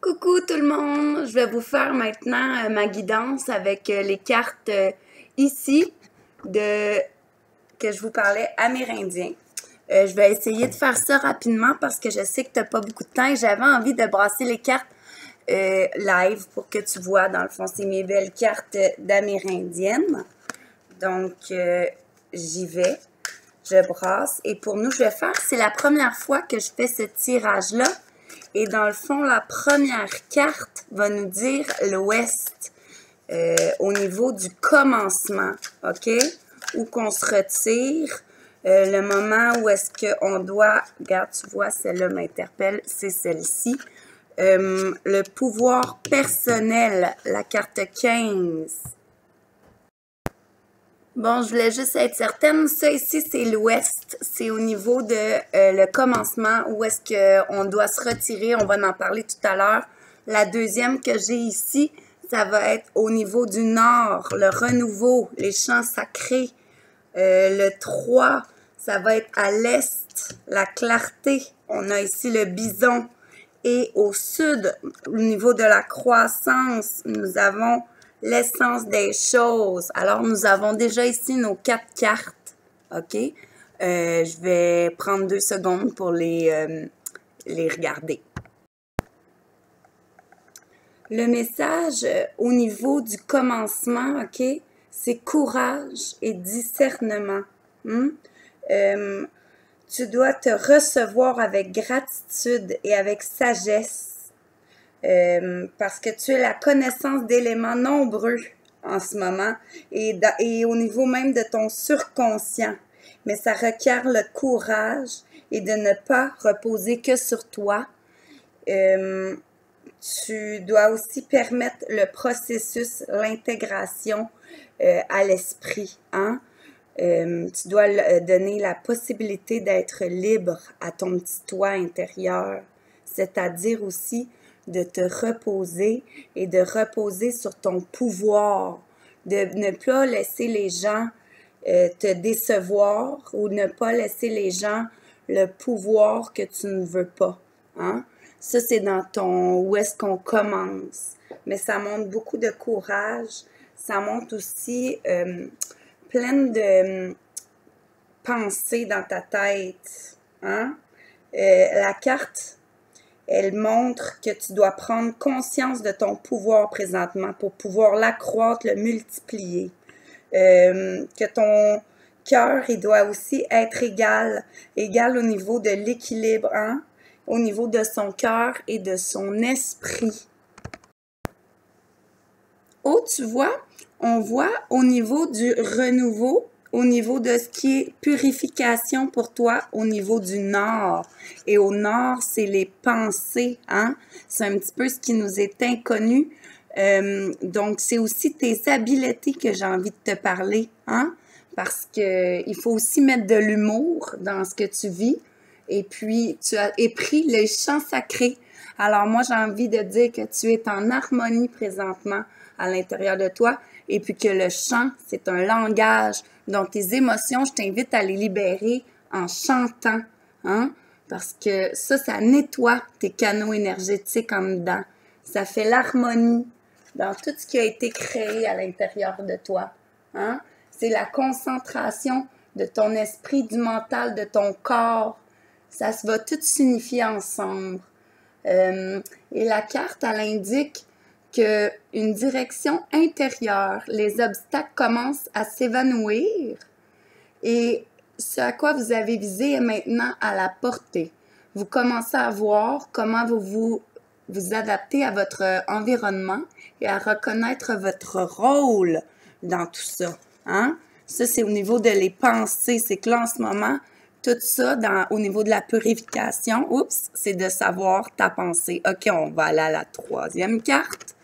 Coucou tout le monde, je vais vous faire maintenant ma guidance avec les cartes ici que je vous parlais amérindien. Je vais essayer de faire ça rapidement parce que je sais que tu n'as pas beaucoup de temps et j'avais envie de brasser les cartes live pour que tu vois. Dans le fond, c'est mes belles cartes d'amérindienne. Donc, j'y vais, je brasse. Et pour nous, je vais faire, c'est la première fois que je fais ce tirage-là. Et dans le fond, la première carte va nous dire l'ouest au niveau du commencement, OK? Où qu'on se retire, le moment où est-ce qu'on doit, regarde, tu vois, celle-là m'interpelle, c'est celle-ci. Le pouvoir personnel, la carte 15. Bon, je voulais juste être certaine. Ça ici, c'est l'ouest. C'est au niveau de le commencement où est-ce qu'on doit se retirer. On va en parler tout à l'heure. La deuxième que j'ai ici, ça va être au niveau du nord, le renouveau, les champs sacrés. Le 3, ça va être à l'est, la clarté. On a ici le bison. Et au sud, au niveau de la croissance, nous avons l'essence des choses. Alors, nous avons déjà ici nos 4 cartes. OK? Je vais prendre 2 secondes pour les regarder. Le message au niveau du commencement, OK? C'est courage et discernement. Tu dois te recevoir avec gratitude et avec sagesse. Parce que tu as la connaissance d'éléments nombreux en ce moment et au niveau même de ton surconscient. Mais ça requiert le courage et de ne pas reposer que sur toi. Tu dois aussi permettre le processus, l'intégration à l'esprit. Hein? Tu dois donner la possibilité d'être libre à ton petit toi intérieur, c'est-à-dire aussi de te reposer et de reposer sur ton pouvoir, de ne pas laisser les gens te décevoir ou ne pas laisser les gens le pouvoir que tu ne veux pas. Hein? Ça, c'est dans ton où est-ce qu'on commence. Mais ça montre beaucoup de courage. Ça montre aussi plein de pensées dans ta tête. Hein? La carte, elle montre que tu dois prendre conscience de ton pouvoir présentement pour pouvoir l'accroître, le multiplier. Que ton cœur, il doit aussi être égal au niveau de l'équilibre, hein? Au niveau de son cœur et de son esprit. Oh, tu vois, on voit au niveau du renouveau, au niveau de ce qui est purification pour toi, au niveau du nord. Et au nord, c'est les pensées, hein? C'est un petit peu ce qui nous est inconnu. Donc, c'est aussi tes habiletés que j'ai envie de te parler, hein? Parce que il faut aussi mettre de l'humour dans ce que tu vis. Et puis, tu as pris les chants sacrés. Alors, moi, j'ai envie de dire que tu es en harmonie présentement à l'intérieur de toi et puis que le chant, c'est un langage. Donc, tes émotions, je t'invite à les libérer en chantant, hein? Parce que ça nettoie tes canaux énergétiques en dedans. Ça fait l'harmonie dans tout ce qui a été créé à l'intérieur de toi, hein? C'est la concentration de ton esprit, du mental, de ton corps. Ça se va tout signifier ensemble. Et la carte, elle indique qu'une direction intérieure, les obstacles commencent à s'évanouir et ce à quoi vous avez visé est maintenant à la portée. Vous commencez à voir comment vous adaptez à votre environnement et à reconnaître votre rôle dans tout ça. Hein? Ça, c'est au niveau de les pensées. C'est que là, en ce moment, tout ça, au niveau de la purification, c'est de savoir ta pensée. OK, on va aller à la troisième carte.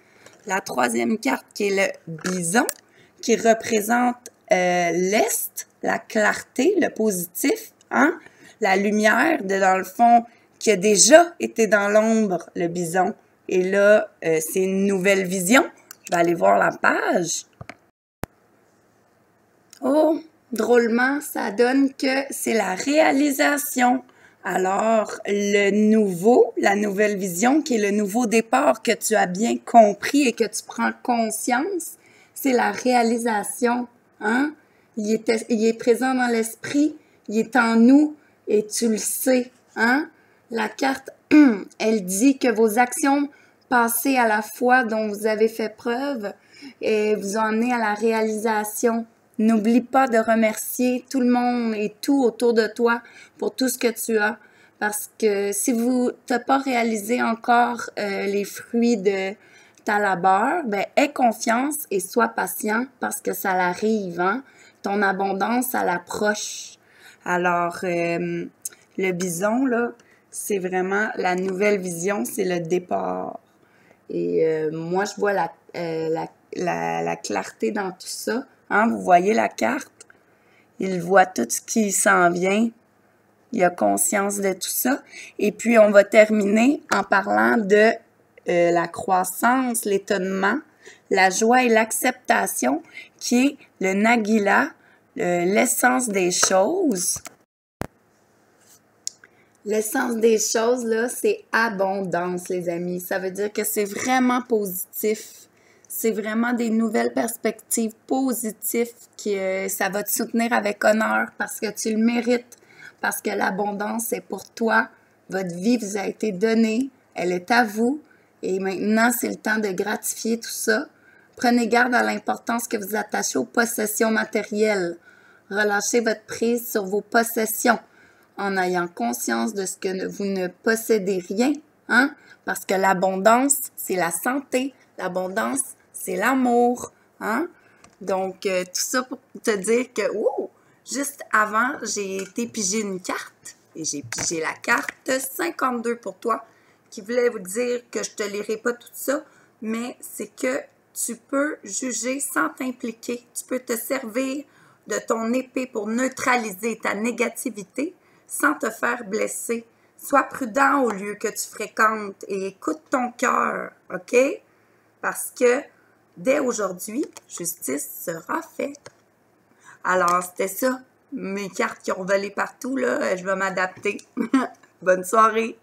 La troisième carte qui est le bison, qui représente l'est, la clarté, le positif, hein? La lumière, dans le fond, qui a déjà été dans l'ombre, le bison. Et là, c'est une nouvelle vision. Je vais aller voir la page. Oh! Drôlement, ça donne que c'est la réalisation. Alors, le nouveau, la nouvelle vision, qui est le nouveau départ que tu as bien compris et que tu prends conscience, c'est la réalisation. Hein? Il est présent dans l'esprit, il est en nous et tu le sais. Hein? La carte, elle dit que vos actions passées à la fois dont vous avez fait preuve et vous ont amené à la réalisation. N'oublie pas de remercier tout le monde et tout autour de toi pour tout ce que tu as. Parce que si vous n'avez pas réalisé encore les fruits de ta labeur, ben, aie confiance et sois patient parce que ça l'arrive. Hein? Ton abondance, elle approche. Alors, le bison, là, c'est vraiment la nouvelle vision, c'est le départ. Et moi, je vois la clarté dans tout ça. Hein? Vous voyez la carte? Il voit tout ce qui s'en vient. Il a conscience de tout ça. Et puis, on va terminer en parlant de la croissance, l'étonnement, la joie et l'acceptation, qui est le Nagila, l'essence des choses. L'essence des choses, là, c'est abondance, les amis. Ça veut dire que c'est vraiment positif. C'est vraiment des nouvelles perspectives positives que ça va te soutenir avec honneur parce que tu le mérites, parce que l'abondance est pour toi. Votre vie vous a été donnée, elle est à vous et maintenant, c'est le temps de gratifier tout ça. Prenez garde à l'importance que vous attachez aux possessions matérielles. Relâchez votre prise sur vos possessions en ayant conscience de ce que vous ne possédez rien, hein? Parce que l'abondance, c'est la santé. L'abondance, c'est l'amour, hein? Donc, tout ça pour te dire que, juste avant, j'ai été piger une carte et j'ai pigé la carte 52 pour toi qui voulait vous dire que je te lirai pas tout ça, mais c'est que tu peux juger sans t'impliquer. Tu peux te servir de ton épée pour neutraliser ta négativité sans te faire blesser. Sois prudent au lieu que tu fréquentes et écoute ton cœur, OK? Parce que dès aujourd'hui, justice sera faite. Alors, c'était ça. Mes cartes qui ont volé partout, là, je vais m'adapter. Bonne soirée!